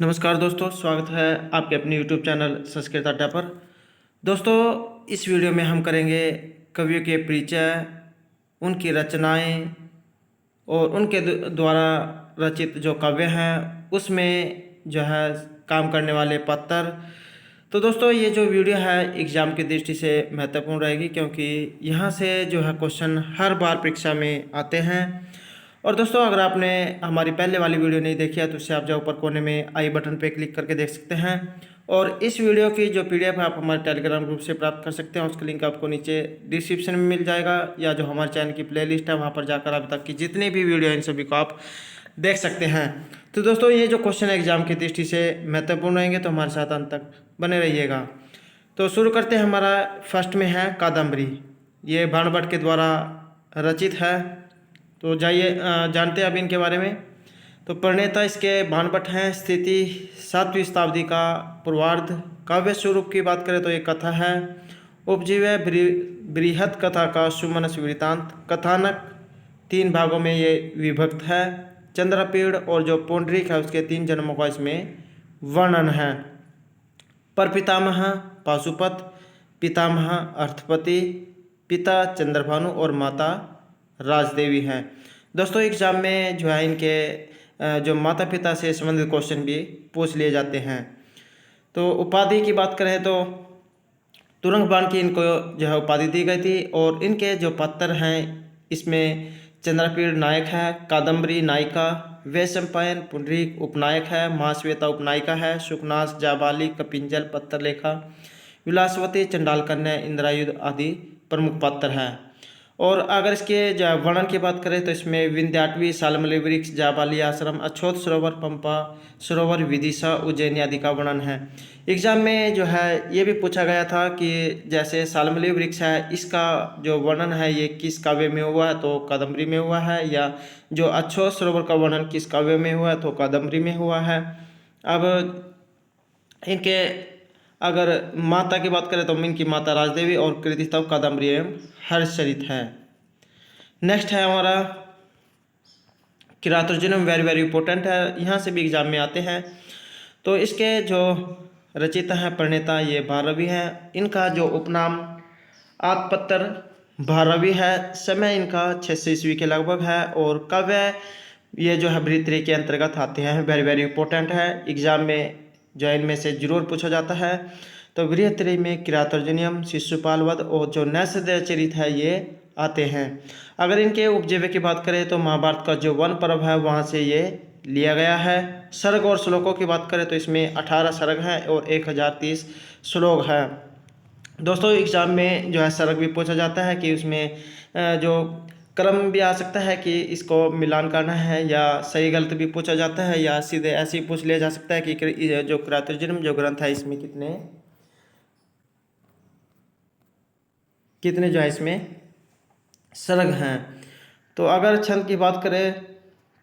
नमस्कार दोस्तों, स्वागत है आपके अपने YouTube चैनल संस्कृत अड्डा पर। दोस्तों, इस वीडियो में हम करेंगे कवियों के परिचय, उनकी रचनाएं और उनके द्वारा रचित जो काव्य हैं उसमें जो है काम करने वाले पात्र। तो दोस्तों, ये जो वीडियो है एग्ज़ाम की दृष्टि से महत्वपूर्ण रहेगी, क्योंकि यहाँ से जो है क्वेश्चन हर बार परीक्षा में आते हैं। और दोस्तों, अगर आपने हमारी पहले वाली वीडियो नहीं देखी है तो उससे आप जाओ ऊपर कोने में आई बटन पे क्लिक करके देख सकते हैं। और इस वीडियो की जो पीडीएफ है आप हमारे टेलीग्राम ग्रुप से प्राप्त कर सकते हैं। उसका लिंक आपको नीचे डिस्क्रिप्शन में मिल जाएगा, या जो हमारे चैनल की प्लेलिस्ट है वहाँ पर जाकर अभी तक की जितनी भी वीडियो हैं इन सभी को आप देख सकते हैं। तो दोस्तों, ये जो क्वेश्चन एग्जाम की दृष्टि से महत्वपूर्ण रहेंगे, तो हमारे साथ अंत तक बने रहिएगा। तो शुरू करते हैं। हमारा फर्स्ट में है कादम्बरी। ये बाणभट्ट के द्वारा रचित है। तो जाइए जानते हैं अब इनके बारे में। तो प्रणेता इसके बाणभट्ट हैं। स्थिति 7वीं शताब्दी का पूर्वार्ध। काव्य स्वरूप की बात करें तो ये कथा है। उपजीव्य बृहत कथा का सुमनस वृत्तांत। कथानक 3 भागों में ये विभक्त है। चंद्रपीड़ और जो पौंडरिक है उसके 3 जन्मों का इसमें वर्णन है। परपितामह पाशुपत, पितामह अर्थपति, पिता चंद्रभानु और माता राजदेवी हैं। दोस्तों, एग्जाम में जो है इनके जो माता पिता से संबंधित क्वेश्चन भी पूछ लिए जाते हैं। तो उपाधि की बात करें तो तुरंग बाण की इनको जो है उपाधि दी गई थी। और इनके जो पात्र हैं इसमें चंद्रपीड़ नायक है, कादम्बरी नायिका, वैशंपायन पुंडरीक उपनायक है, महाश्वेता उपनायिका है, सुखनाश जाबाली कपिंजल पत्तरलेखा, विलासवती चंडाल कन्या इंद्रायुध आदि प्रमुख पात्र हैं। और अगर इसके वर्णन की बात करें तो इसमें विंध्याटवी, शाल्मली वृक्ष, जाबाली आश्रम, अछोत सरोवर, पंपा सरोवर, विदिशा, उज्जैनी आदि का वर्णन है। एग्जाम में जो है ये भी पूछा गया था कि जैसे शाल्मली वृक्ष है इसका जो वर्णन है ये किस काव्य में हुआ है, तो कादम्बरी में हुआ है। या जो अछोत सरोवर का वर्णन किस काव्य में हुआ है, तो कादम्बरी में हुआ है। अब इनके अगर माता की बात करें तो इनकी माता राजदेवी और कृतिस्तव कादम्बरी एवं हर्षचरित है। नेक्स्ट है हमारा किरातोर्जुनम। वेरी वेरी इंपॉर्टेंट है, यहाँ से भी एग्जाम में आते हैं। तो इसके जो रचयिता हैं प्रणेता ये भारवी हैं। इनका जो उपनाम आत्मपत्र भारवी है। समय इनका 600 ईस्वी के लगभग है। और काव्य ये जो है बृहत्तरी के अंतर्गत आते हैं। वेरी वेरी इंपॉर्टेंट है, एग्जाम में जो इनमें से जरूर पूछा जाता है। तो बृहत्तरी में किरातोर्जुनियम, शिशुपाल वध और जो नैषधीय चरित है ये आते हैं। अगर इनके उपजीव्य की बात करें तो महाभारत का जो वन पर्व है वहाँ से ये लिया गया है। सर्ग और श्लोकों की बात करें तो इसमें 18 सर्ग हैं और 1030 श्लोक है। दोस्तों, एग्जाम में जो है सर्ग भी पूछा जाता है कि उसमें जो क्रम भी आ सकता है कि इसको मिलान करना है, या सही गलत भी पूछा जाता है, या सीधे ऐसे ही पूछ लिया जा सकता है कि जो किरातोर्जुनम जो ग्रंथ है इसमें कितने जो है इसमें सर्ग हैं। तो अगर छंद की बात करें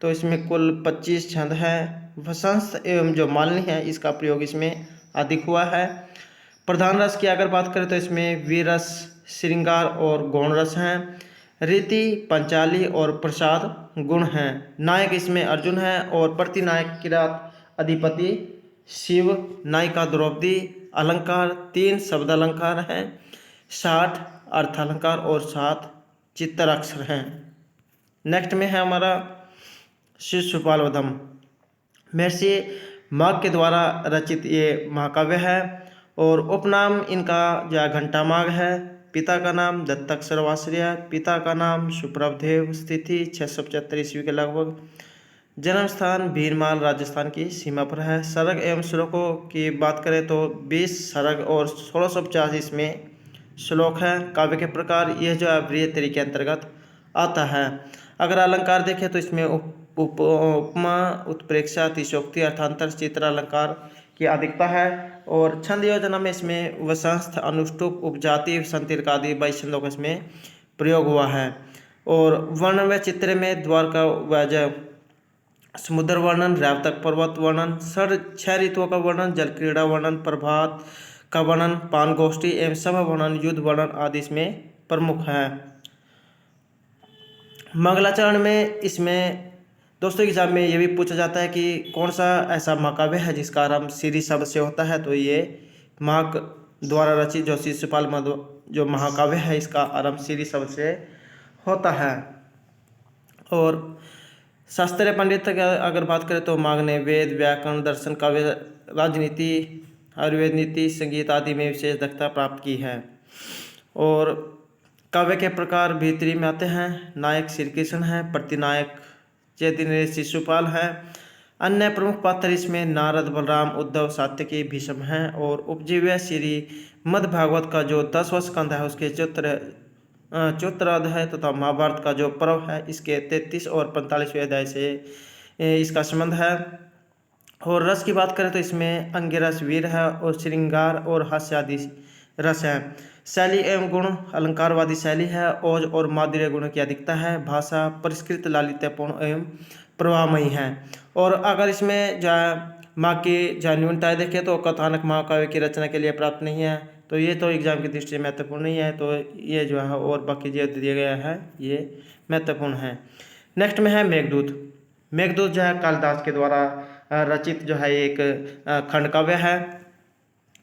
तो इसमें कुल 25 छंद है। वसंत एवं जो मालिनी है इसका प्रयोग इसमें अधिक हुआ है। प्रधान रस की अगर बात करें तो इसमें वीरस, श्रृंगार और गौण रस हैं। रीति, पंचाली और प्रसाद गुण हैं। नायक इसमें अर्जुन है और प्रतिनायक किरात अधिपति शिव, नायिका द्रौपदी। अलंकार 3 शब्द अलंकार हैं, 60 अर्थालंकार और 7 चित्तराक्षर हैं। नेक्स्ट में है हमारा शिशुपालवधम। महर्षि माघ के द्वारा रचित ये महाकाव्य है। और उपनाम इनका जो है घंटा माघ है। पिता का नाम दत्तक सर्वाश्रय, पिता का नाम सुप्रभदेव। स्थिति 675 ईस्वी के लगभग। जन्म स्थान भीरमाल राजस्थान की सीमा पर है। सर्ग एवं श्लोकों की बात करें तो 20 सर्ग और 1650 इसमें श्लोक है। काव्य के प्रकार यह जो है बृहत्तरी के अंतर्गत आता है। अगर अलंकार देखें तो इसमें उपमा, उत्प्रेक्षा, अतिशयोक्ति, अर्थांतर, चित्र अलंकार की अधिकता है। और छंद योजना में इसमें वसंस्थ, अनुष्टुप, उपजाति, संतिर्क आदि 22 छंदों का इसमें प्रयोग हुआ है। और वर्ण व चित्र में द्वारका वजह, समुद्र वर्णन, रैवतक पर्वत वर्णन, 6 ऋतुओं का वर्णन, जल क्रीड़ा वर्णन, प्रभात का वर्णन, पान गोष्ठी एवं सभा वर्णन, युद्ध वर्णन आदि इसमें प्रमुख है। मंगलाचरण में इसमें दोस्तों एग्जाम में ये भी पूछा जाता है कि कौन सा ऐसा महाकाव्य है जिसका आरंभ श्री शब्द से होता है, तो ये महाक द्वारा रचित जो शिशुपाल जो महाकाव्य है इसका आरंभ श्री शब्द से होता है। और शास्त्रीय पंडित का अगर बात करें तो माघ ने वेद, व्याकरण, दर्शन, काव्य, राजनीति, आयुर्वेद, नीति, संगीत आदि में विशेष दक्षता प्राप्त की है। और काव्य के प्रकार भीतरी में आते हैं। नायक श्री कृष्ण है, प्रतिनायक चैतन्य शिशुपाल है। अन्य प्रमुख पात्र इसमें नारद, बलराम, उद्धव, सात्यकी, भीष्म हैं। और उपजीव्य श्री मद्भागवत का जो 10वां स्कंद है उसके चौहत्तरा अध्याय तथा महाभारत का जो पर्व है इसके 33 और 45वें अध्याय से इसका संबंध है। और रस की बात करें तो इसमें अंगिरस, वीर है और श्रृंगार और हास्य आदि रस है। शैली एवं गुण अलंकारवादी शैली है। ओज और माधुर्य गुणों की अधिकता है। भाषा परिष्कृत, लालित्यपूर्ण एवं प्रवाहमयी है। और अगर इसमें जो माँ की जो न्यूनताएँ देखें तो कथानक महाकाव्य की रचना के लिए प्राप्त नहीं है, तो ये तो एग्जाम की दृष्टि से महत्वपूर्ण नहीं है, तो ये जो है और बाकी जो दिया गया है ये महत्वपूर्ण है। नेक्स्ट में है मेघदूत। मेघदूत जो है कालिदास के द्वारा रचित जो है एक खंड काव्य है।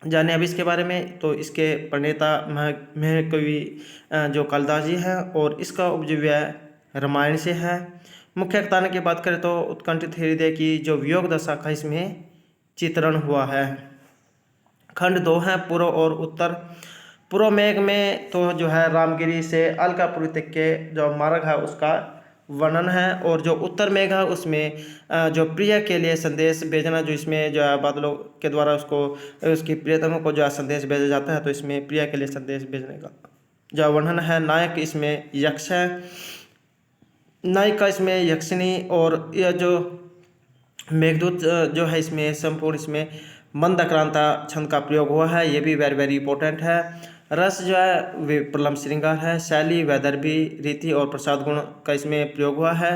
जाने अब इसके बारे में, तो इसके प्रणेता महाकवि जो कालिदास जी हैं और इसका उपजीव्य रामायण से है। मुख्य कथानक की बात करें तो उत्कंठित हृदय की जो वियोग दशा का इसमें चित्रण हुआ है। खंड 2 हैं, पूर्व और उत्तर। पूर्व मेघ में तो जो है रामगिरी से अलकापुरी तक के जो मार्ग है उसका वर्णन है। और जो उत्तर मेघ है उसमें जो प्रिय के लिए संदेश भेजना, जो इसमें जो है बादलों के द्वारा उसकी प्रियतमों को जो है संदेश भेजा जाता है, तो इसमें प्रिय के लिए संदेश भेजने का जो वर्णन है। नायक इसमें यक्ष है, नायिका इसमें यक्षिणी। और यह जो मेघदूत जो है इसमें संपूर्ण इसमें मंदाक्रांता छंद का प्रयोग हुआ है, ये भी वेरी वेरी इंपॉर्टेंट है। रस जो है वे प्रलम श्रृंगार है। शैली वैदर्भी, रीति और प्रसाद गुण का इसमें प्रयोग हुआ है।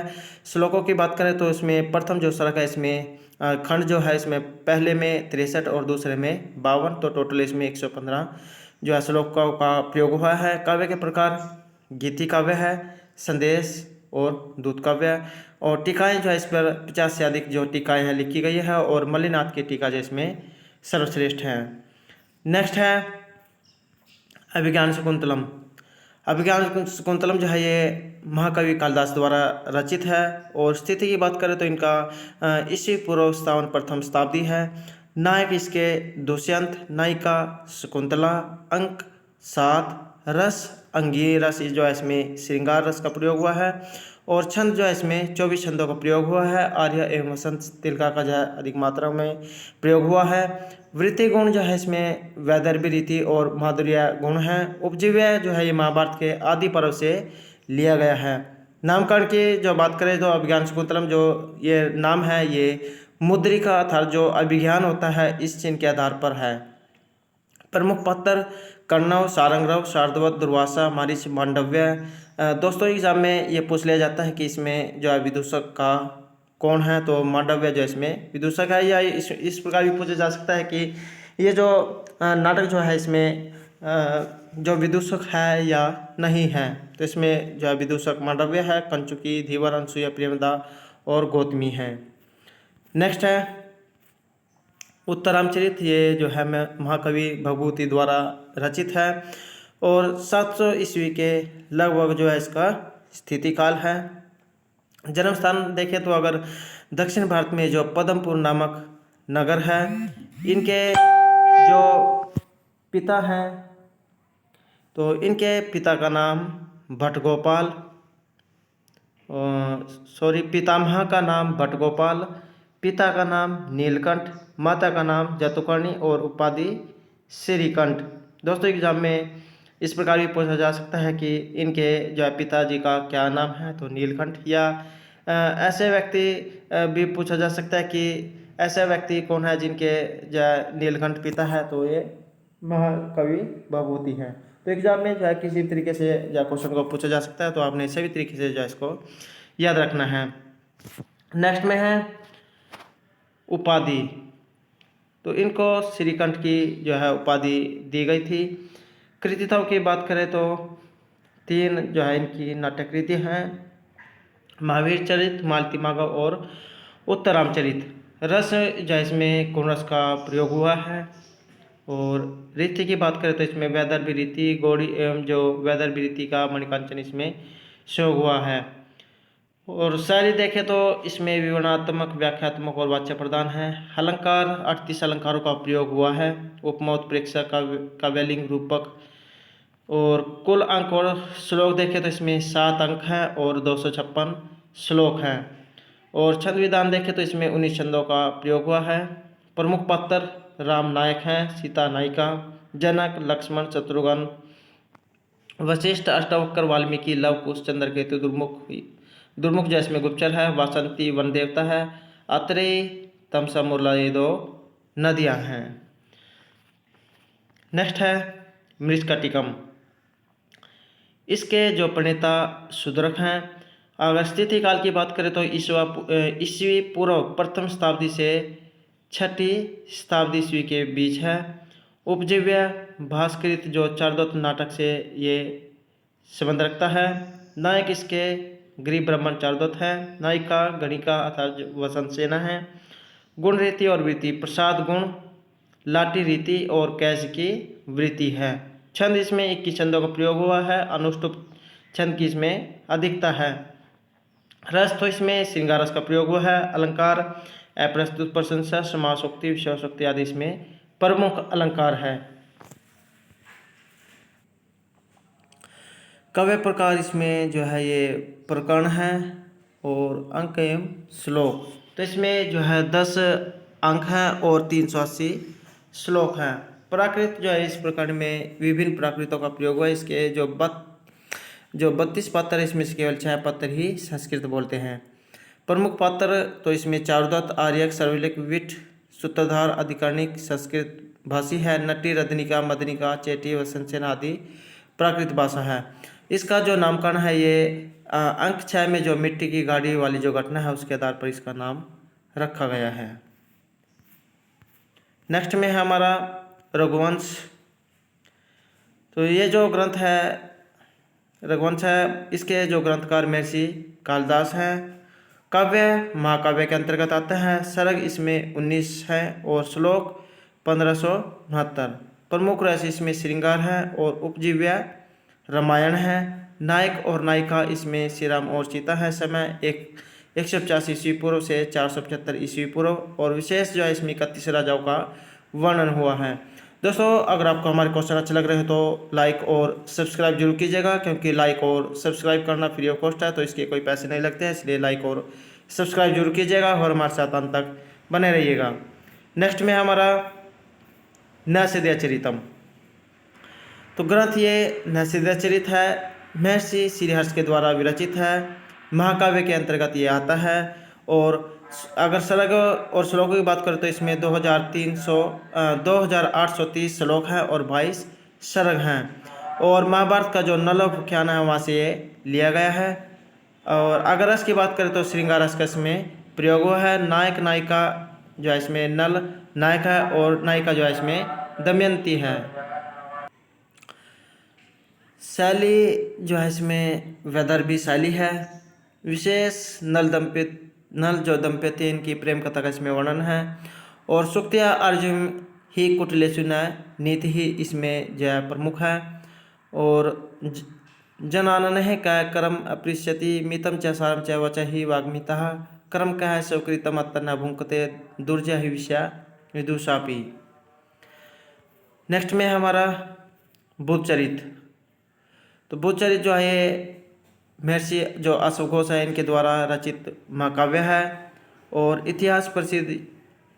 श्लोकों की बात करें तो इसमें प्रथम जो सरक है इसमें खंड जो है इसमें पहले में 63 और दूसरे में 52, तो टोटल इसमें 115 जो है श्लोकों का प्रयोग हुआ है। काव्य के प्रकार गीति काव्य है, संदेश और दूत काव्य। और टीकाएँ जो है इस पर 50 से अधिक जो टीकाएँ हैं लिखी गई है। और मल्लिनाथ की टीका जो इसमें सर्वश्रेष्ठ है। नेक्स्ट है अभिज्ञान शकुंतलम। अभिज्ञान शकुंतलम जो है ये महाकवि कालिदास द्वारा रचित है। और स्थिति की बात करें तो इनका ईस्वी पूर्व 57 प्रथम शताब्दी है। नायक इसके दुष्यंत, नायिका शकुंतला। अंक 7। रस अंगी रस जो है इसमें श्रृंगार रस का प्रयोग हुआ है। और छंद जो है इसमें 24 छंदों का प्रयोग हुआ है। आर्य एवं वसंत तिलका का जो है अधिक मात्रा में प्रयोग हुआ है। वृत्ति गुण जो है इसमें वैदर्भी रीति और माधुर्य गुण है। उपजीव्य जो है ये महाभारत के आदि पर्व से लिया गया है। नामकरण की जो बात करें तो अभिज्ञान शकुंतलम जो ये नाम है ये मुद्रिका अर्थात जो अभिज्ञान होता है इस चिन्ह के आधार पर है। प्रमुख पात्र कण्व, सारंगरव, शार्दूल, दुर्वासा, मारीच, मांडव्य। दोस्तों एग्जाम में ये पूछ लिया जाता है कि इसमें जो है विदूषक का कौन है, तो मांडव्य जो इसमें विदूषक है। या इस प्रकार भी पूछा जा सकता है कि ये जो नाटक जो है इसमें जो विदूषक है या नहीं है, तो इसमें जो है विदूषक मांडव्य है। कंचुकी, धीवर, अनसुया, प्रेमदा और गौतमी है। नेक्स्ट है उत्तरामचरित। ये जो है महाकवि भभूति द्वारा रचित है। और 700 ईस्वी के लगभग जो है इसका स्थिति काल है। जन्म स्थान देखें तो अगर दक्षिण भारत में जो पद्मपुर नामक नगर है, इनके जो पिता हैं तो इनके पिता का नाम भट्टगोपाल, पितामह का नाम भट्टगोपाल, पिता का नाम नीलकंठ, माता का नाम जतुकर्णी और उपाधि श्रीकंठ। दोस्तों एग्जाम में इस प्रकार भी पूछा जा सकता है कि इनके जो पिताजी का क्या नाम है, तो नीलकंठ। या ऐसे व्यक्ति भी पूछा जा सकता है कि ऐसे व्यक्ति कौन है जिनके जो नीलकंठ पिता है, तो ये महाकवि भभूति हैं। तो एग्जाम में जो है किसी भी तरीके से जो क्वेश्चन को पूछा जा सकता है, तो आपने सभी तरीके से जो है इसको याद रखना है। नेक्स्ट में है उपाधि। तो इनको श्रीकंठ की जो है उपाधि दी गई थी। कृतिताओं की बात करें तो 3 जो है इनकी नाट्य कृति हैं। महावीर चरित, मालती माधव और उत्तरामचरित। रस जो इसमें कोन रस का प्रयोग हुआ है। और रीति की बात करें तो इसमें वैदर्भी रीति, गौड़ी एवं जो वैदर्भी रीति का मणिकांचन इसमें प्रयोग हुआ है। और शायरी देखें तो इसमें विवरणात्मक, व्याख्यात्मक और वाच्य प्रदान है। अलंकार 38 अलंकारों का प्रयोग हुआ है। उपमा, उत्प्रेक्षा, काव्यलिंग, रूपक। और कुल अंक और श्लोक देखें तो इसमें 7 अंक हैं और 256 श्लोक हैं। और छंद विधान देखें तो इसमें 19 छंदों का प्रयोग हुआ है। प्रमुख पात्र राम नायक हैं, सीता नायिका, जनक, लक्ष्मण, शत्रुघ्न, वशिष्ठ, अष्टावक्र, वाल्मीकि, लव कुश, चंद्रकेतु, दुर्मुख जो इसमें गुप्तचर है, वासंती वन देवता है, अत्रेय, तमसा, मुरला, ये 2 नदियां हैं। नेक्स्ट है मृच्छकटिकम। इसके जो प्रणेता सुदरक हैं। अगर स्थिति काल की बात करें तो ईस्वी पूर्व प्रथम शताब्दी से 6ठी शताब्दी ईस्वी के बीच है। उपजीव्य भास्कृत जो चारदत्त नाटक से ये संबंध रखता है। नायक इसके गरीब ब्राह्मण चारदत्त है। नायिका गणिका अर्थात वसंत सेना है। गुण रीति और वृत्ति प्रसाद गुण, लाठी रीति और कैश की वृत्ति है। छंद इसमें 21 छंदों का प्रयोग हुआ है। अनुष्टुप छंद की इसमें अधिकता है। रस तो इसमें श्रृंगार रस का प्रयोग हुआ है। अलंकार अप्रस्तुत, प्रशंसा, समासोक्ति, विषयोक्ति आदि इसमें प्रमुख अलंकार है। काव्य प्रकार इसमें जो है ये प्रकरण है और अंक एवं श्लोक। तो इसमें जो है 10 अंक हैं और 380 श्लोक हैं। प्राकृत जो है इस प्रकरण में विभिन्न प्राकृतों का प्रयोग हुआ है। इसके जो 32 पात्र है इसमें से केवल 6 पात्र ही संस्कृत बोलते हैं। प्रमुख पात्र तो इसमें चारुदत्त, आर्यक, सर्वलिक, विट, सूत्रधार, अधिकरणिक संस्कृत भाषी है। नटी, रदनिका, मदनिका, चेटी, वसंत आदि प्राकृत भाषा है। इसका जो नामकरण है ये अंक 6 में जो मिट्टी की गाड़ी वाली जो घटना है उसके आधार पर इसका नाम रखा गया है। नेक्स्ट में है हमारा रघुवंश। तो ये जो ग्रंथ है रघुवंश है, इसके जो ग्रंथकार महर्षि कालिदास हैं। काव्य महाकाव्य के अंतर्गत आता है। सर्ग इसमें 19 है और श्लोक 1569। प्रमुख रस इसमें श्रृंगार है और उपजीव्य रामायण है। नायक और नायिका इसमें श्री राम और सीता है। समय 185 ईस्वी पूर्व से 475 ईस्वी पूर्व। और विशेष जो है इसमें 31 राजाओं का वर्णन हुआ है। दोस्तों अगर आपको हमारे क्वेश्चन अच्छे लग रहे हैं तो लाइक और सब्सक्राइब जरूर कीजिएगा, क्योंकि लाइक और सब्सक्राइब करना फ्री ऑफ कॉस्ट है, तो इसके कोई पैसे नहीं लगते हैं। इसलिए लाइक और सब्सक्राइब जरूर कीजिएगा और हमारे साथ अंत तक बने रहिएगा। नेक्स्ट में हमारा नैषधीयचरितम। तो ग्रंथ ये नैषधीयचरित है, महर्षि श्रीहर्ष के द्वारा विरचित है। महाकाव्य के अंतर्गत ये आता है। और अगर सर्ग और श्लोकों की बात करें तो इसमें 2830 श्लोक हैं और 22 सर्ग हैं। और महाभारत का जो नल उपाख्यान है वहाँ से ये लिया गया है। और अगर रस की बात करें तो श्रृंगार रस का इसमें प्रयोग हुआ है। नायक नायिका जो है इसमें नल नायक है और नायिका जो है इसमें दमयंती है। शैली जो है इसमें वैदर्भी शैली है। विशेष नल जो दंपति इनकी प्रेम कथा का इसमें वर्णन है। और सुक्तिया अर्जुन ही कुटिलेषु नीति ही इसमें जो है प्रमुख है। और जनानन है क्या कर्म अपृष्यति मितम च सारम च वच ही वाग्मिता कर्म कह सौकृतम अत्तन भुंकते दुर्जय ही विषया विदुषापी। नेक्स्ट में हमारा बुद्धचरित। तो बुद्धचरित जो है महर्षि जो अशोक घोष है इनके द्वारा रचित महाकाव्य है और इतिहास प्रसिद्ध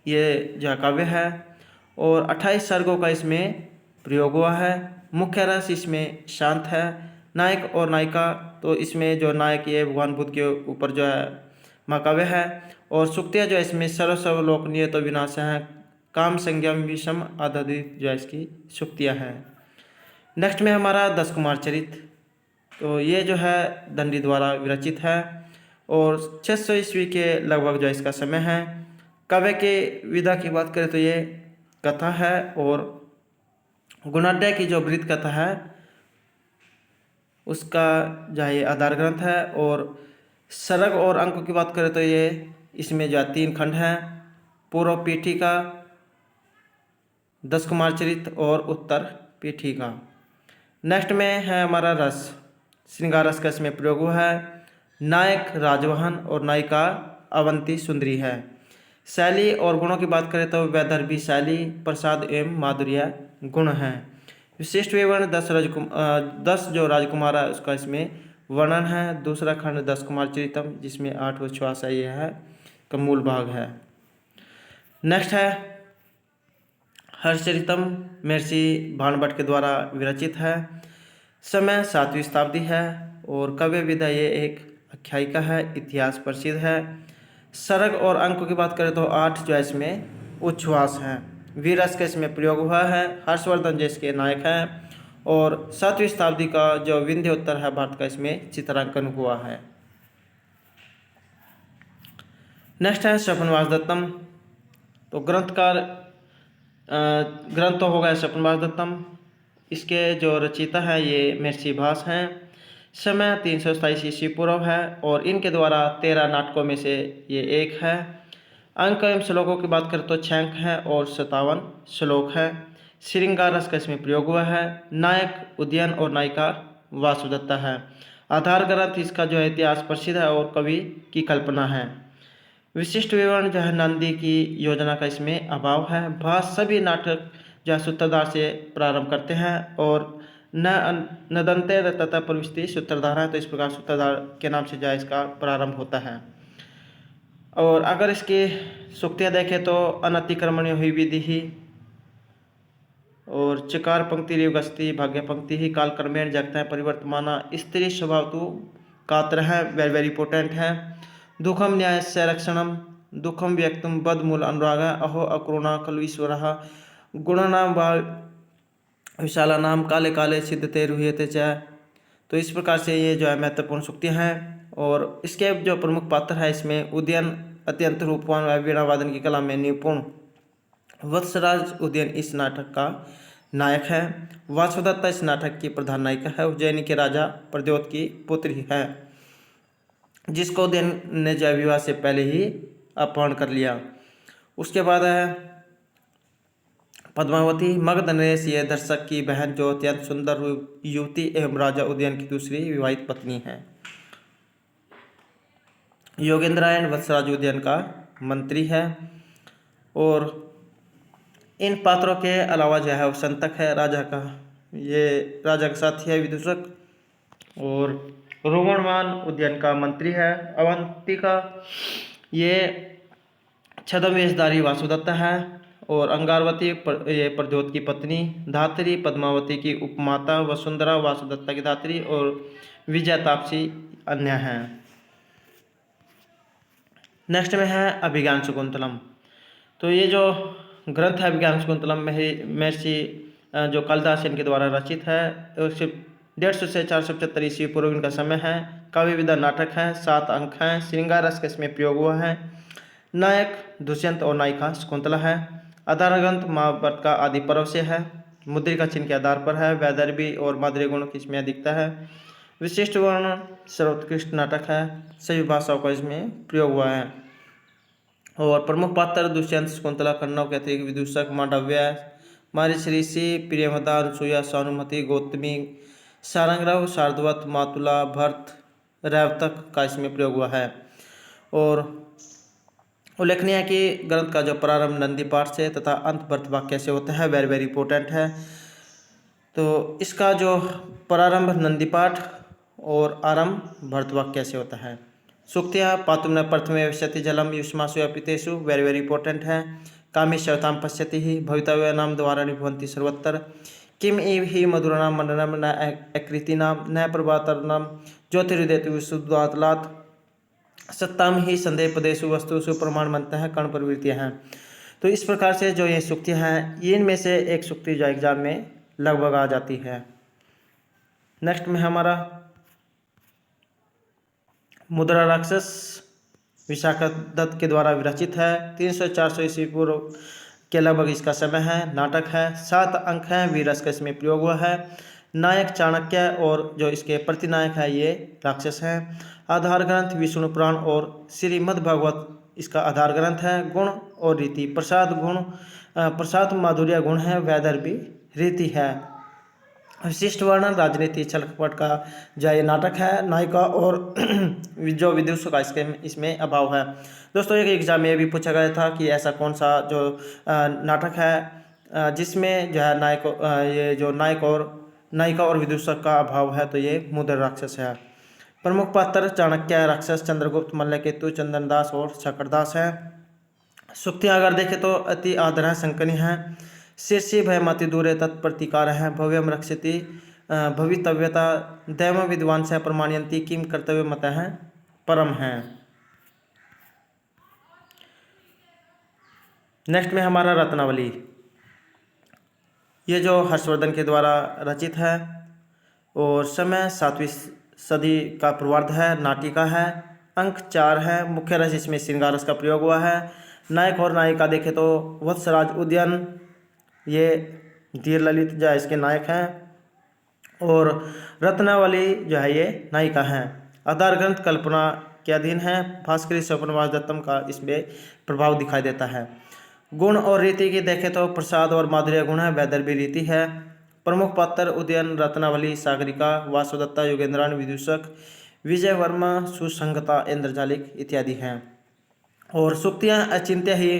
ये जो काव्य है। और 28 सर्गों का इसमें प्रयोग हुआ है। मुख्य रस इसमें शांत है। नायक और नायिका तो इसमें जो नायक ये भगवान बुद्ध के ऊपर जो है महाकाव्य है। और सुक्तियाँ जो है इसमें सर्वलोकनीय तो विनाश है, काम संज्ञम विषम आधारित जो है इसकी सुक्तियाँ हैं। नेक्स्ट में हमारा 10 कुमार चरित। तो ये जो है दंडी द्वारा विरचित है और 600 ईस्वी के लगभग जो इसका समय है। काव्य के विधा की बात करें तो ये कथा है और गुणाढ्य की जो वृत्त कथा है उसका जो है आधार ग्रंथ है। और सरग और अंकों की बात करें तो ये इसमें जो 3 खंड हैं, पूर्व पीठिका, 10 कुमार चरित और उत्तर पीठिका। नेक्स्ट में है हमारा रस, श्रृंगार रस का इसमें प्रयोग हुआ है। नायक राजवाहन और नायिका अवंती सुंदरी है। शैली और गुणों की बात करें तो वैदर्भी शैली, प्रसाद एवं माधुर्य गुण हैं। विशिष्ट विवरण 10 जो राजकुमार है उसका इसमें वर्णन है। दूसरा खंड 10 कुमार चरितम, जिसमें 8 श्वास है, यह है का मूल भाग है। नेक्स्ट है हर्षचरितम, महर्षि भाणभट्ट के द्वारा विरचित है। समय 7वीं शताब्दी है और काव्य विधा ये एक आख्यायिका है, इतिहास प्रसिद्ध है। सरग और अंकों की बात करें तो 8 जो है इसमें उच्छ्वास हैं। वीरस का इसमें प्रयोग हुआ है। हर्षवर्धन जी इसके नायक हैं और 7वीं शताब्दी का जो विंध्य उत्तर है भारत का, इसमें चित्रांकन हुआ है। नेक्स्ट है स्वप्नवास दत्तम। तो ग्रंथ तो होगा स्वप्नवास दत्तम। इसके जो रचयिता है ये महर्षि भास हैं। समय 327 ईस्वी पूर्व है और इनके द्वारा 13 नाटकों में से ये एक है। अंक एवं श्लोकों की बात करें तो 6 अंक है और 57 श्लोक है। श्रृंगार रस का इसमें प्रयोग हुआ है। नायक उदयन और नायिका वासुदत्ता है। आधार ग्रंथ इसका जो है इतिहास प्रसिद्ध है और कवि की कल्पना है। विशिष्ट विवरण जो है नंदी की योजना का इसमें अभाव है। भास सभी नाटक जो है सूत्रधार से प्रारंभ करते हैं और नदंते तथा प्रविष्टि सूत्रधार है, तो इस प्रकार सूत्रधार के नाम से जो है इसका प्रारंभ होता है। और अगर इसकी सूक्तियाँ देखें तो अनतिक्रमणीय हुई विधि ही और चकार पंक्ति रेवगस्ती भाग्य पंक्ति ही काल क्रमेण जगता है परिवर्तमाना स्त्री स्वभाव तो कात्र है, वेरी वेरी इंपॉर्टेंट है। दुखम न्याय से रक्षणम, दुखम व्यक्तुम बद मूल अनुराग, अहो अक्रोणा खलु ईश्वर, गुणनाम व विशाला नाम काले काले सिद्धते रुह्यते च। तो इस प्रकार से ये जो है महत्वपूर्ण सूक्तियाँ हैं। और इसके जो प्रमुख पात्र है इसमें उदयन अत्यंत रूपवान व वीणा वादन की कला में निपुण। वत्सराज उदयन इस नाटक का नायक है। वासुदत्ता इस नाटक की प्रधान नायिका है। उज्जैनी के राजा प्रद्योत की पुत्री है, जिसको उदयन ने जय विवाह से पहले ही अपहरण कर लिया। उसके बाद है पद्मावती, मगध नरेश ये दर्शक की बहन, जो अत्यंत सुंदर युवती एवं राजा उदयन की दूसरी विवाहित पत्नी है। योगेंद्रायण वत्सराज उदयन का मंत्री है। और इन पात्रों के अलावा जो है वो संतक है राजा का, ये राजा का साथी है विदूषक। और रोमणमान उदयन का मंत्री है। अवंतिका ये छद्म वेशधारी वासुदत्ता है। और अंगारवती ये प्रद्योत की पत्नी। धात्री पद्मावती की उपमाता, वसुंधरा वासुदत्ता की धात्री और विजय तापसी अन्य हैं। नेक्स्ट में है अभिज्ञान शकुंतलम। तो ये जो ग्रंथ है अभिज्ञान शकुंतलम महर्षि जो कालिदास इनके द्वारा रचित है। 150 से 475 ईस्वी पूर्व इनका समय है। काव्य विधा नाटक है, 7 अंक हैं। श्रृंगार रस का इसमें प्रयोग हुआ है। नायक दुष्यंत और नायिका शकुंतला है। आधार ग्रंथ महाभारत का आदि पर्व से है। मुद्रिका चिन्ह के आधार पर है। वैदर्भी और माधुर्य गुणों की इसमें अधिकता है। विशिष्ट वर्णन सर्वोत्कृष्ट नाटक है। सभी भाषाओं का इसमें प्रयोग हुआ है। और प्रमुख पात्र दुष्यंत, शकुंतला, कन्नव के अतिरिक्त विदूषक, मांडव्य, मारीच ऋषि, प्रियमदा, अनुसुईया, सानुमति, गौतमी, सारंगराव, शार्दवत, मातुला, भरत, रैवतक का इसमें प्रयोग हुआ है। और उल्लेखनीय है कि ग्रंथ का जो प्रारंभ नंदी पाठ से तथा अंत भरत वाक्य से होता है, वेरी वेरी इंपॉर्टेंट है। तो इसका जो प्रारंभ नंदी पाठ और आरंभ भरत वाक्य से होता है। सूक्तियाँ पातुम न प्रथमे विशति जलम युष्मासु अपितेषु, वेरी वेरी इंपॉर्टेंट है। कामी शवताम पश्यति ही, भवितव्य नाम द्वारा निभवंती सर्वत्र, किम इव ही मधुरनाम मंडनम न अकृतिनाम न प्रभातरनम ज्योतिरुदेतु विशुद्धातलात्, सत्ताम ही संदेह पदेशु वस्तुषु प्रमाण बनता है, कर्ण प्रवृत्तियाँ हैं। तो इस प्रकार से जो ये सूक्तियाँ हैं, इनमें से एक सूक्ति जो एग्जाम में लगभग आ जाती है। नेक्स्ट में हमारा मुद्रा राक्षस विशाखा दत्त के द्वारा विरचित है। 300-400 ईस्वी पूर्व के लगभग इसका समय है। नाटक है, 7 अंक हैं। वीरस का इसमें प्रयोग हुआ है। नायक चाणक्य और जो इसके प्रतिनायक है ये राक्षस हैं। आधार ग्रंथ विष्णु पुराण और श्रीमद् भागवत इसका आधार ग्रंथ है। गुण और रीति प्रसाद माधुर्य गुण है, वैदर्भी रीति है। विशिष्ट वर्णन राजनीति छल कपट का जो ये नाटक है। नायिका और जो विदुषी का इसमें अभाव है। दोस्तों एक एग्जाम में ये भी पूछा गया था कि ऐसा कौन सा जो नाटक है जिसमें जो है ये जो नायिका और विदूषक का अभाव है, तो ये मुद्र राक्षस है। प्रमुख पात्र चाणक्य, राक्षस, चंद्रगुप्त, मल्लकेतु, चंदनदास और शकरदास है। सुक्तियाँ अगर देखें तो अति आदर है, संकनी है। शीर्षि भयमति दूरे तत्प्रतिकार है। भव्यम रक्षति भवितव्यता दैव विद्वान से प्रमाणयंती किम कर्तव्य मत है परम है। नेक्स्ट में हमारा रत्नावली, ये जो हर्षवर्धन के द्वारा रचित है और समय 7वीं सदी का पूर्वार्ध है। नाटिका है, अंक 4 है। मुख्य रस इसमें श्रृंगार रस का प्रयोग हुआ है। नायक और नायिका देखें तो वत्सराज उद्यन, ये धीर ललित जो है इसके नायक हैं और रत्नावली जो है ये नायिका हैं। आधार ग्रंथ कल्पना के अधीन है। भास्करी स्वप्नवास दत्तम का इसमें प्रभाव दिखाई देता है। गुण और रीति की देखें तो प्रसाद और माधुर्य गुण है, वैदर्भी रीति है। प्रमुख पात्र उदयन, रत्नावली, सागरिका, वासुदत्ता, योगेंद्रान, विदूषक, विजय वर्मा, सुसंगता, इंद्रजालिक इत्यादि हैं। और सुक्तियाँ अचिंत्य ही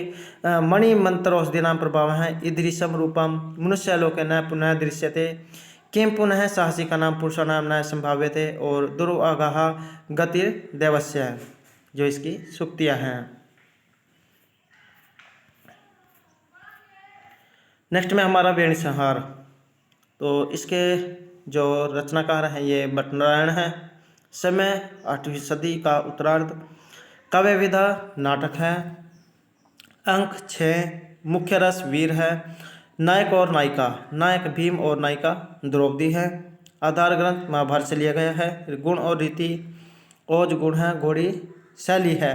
मणि मंत्रोषधि नाम प्रभाव है। ईदृशम रूपम मनुष्यलोके न पुनः दृश्यते किं पुनः साहसिका नाम पुरुषाणाम न संभाव्यते और दुर्वागाह गतिर देवस्य, जो इसकी सुक्तियाँ हैं। नेक्स्ट में हमारा वेणी संहार, तो इसके जो रचनाकार हैं ये भट्टनारायण हैं। समय 8वीं सदी का उत्तरार्ध। काव्य विधा नाटक है। अंक 6। मुख्य रस वीर है। नायक और नायिका, नायक भीम और नायिका द्रौपदी है। आधार ग्रंथ महाभारत से लिया गया है। गुण और रीति ओज गुण है, घोड़ी शैली है।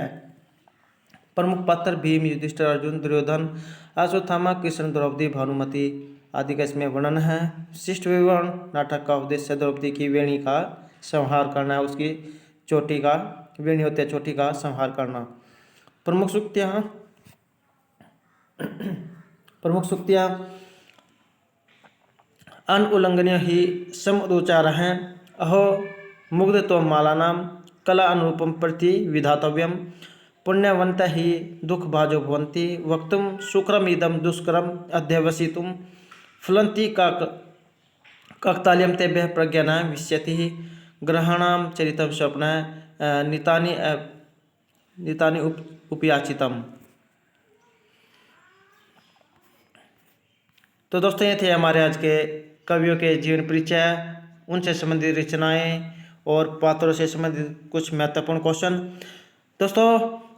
प्रमुख पात्र भीम, युधिष्ठिर, अर्जुन, दुर्योधन, अश्वत्थामा, कृष्ण, द्रौपदी, भानुमति आदि का इसमें वर्णन है। शिष्ट विवरण, नाटक का उद्देश्य द्रौपदी की वेणी का संहार करना है, उसकी चोटी का, वेणी होती है चोटी का संहार करना। प्रमुख सुक्तियाँ अनुल्लंघनीय ही समुच्चार हैं। अहो मुग्ध तो माला नाम कला अनुरूपम प्रति विधातव्यम पुण्यवंत ही दुख भाजो भवंती वक्तुम शुक्रम इदम दुष्करम अध्यवसितुम फलंती काकतालीयम तेभ्यः प्रज्ञानां विश्यति ग्रहाणाम चरितम स्वप्न नितानि उपयाचितम। तो दोस्तों ये थे हमारे आज के कवियों के जीवन परिचय, उनसे संबंधित रचनाएं और पात्रों से संबंधित कुछ महत्वपूर्ण क्वेश्चन। दोस्तों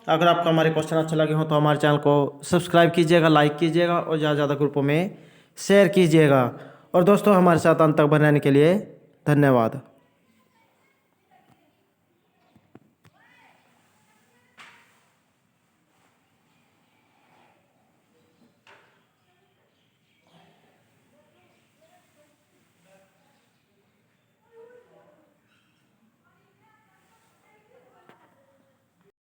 अगर आपको हमारे क्वेश्चन अच्छे लगे हो तो हमारे चैनल को सब्सक्राइब कीजिएगा, लाइक कीजिएगा और ज़्यादा से ज़्यादा ग्रुपों में शेयर कीजिएगा। और दोस्तों हमारे साथ अंत तक बने रहने के लिए धन्यवाद।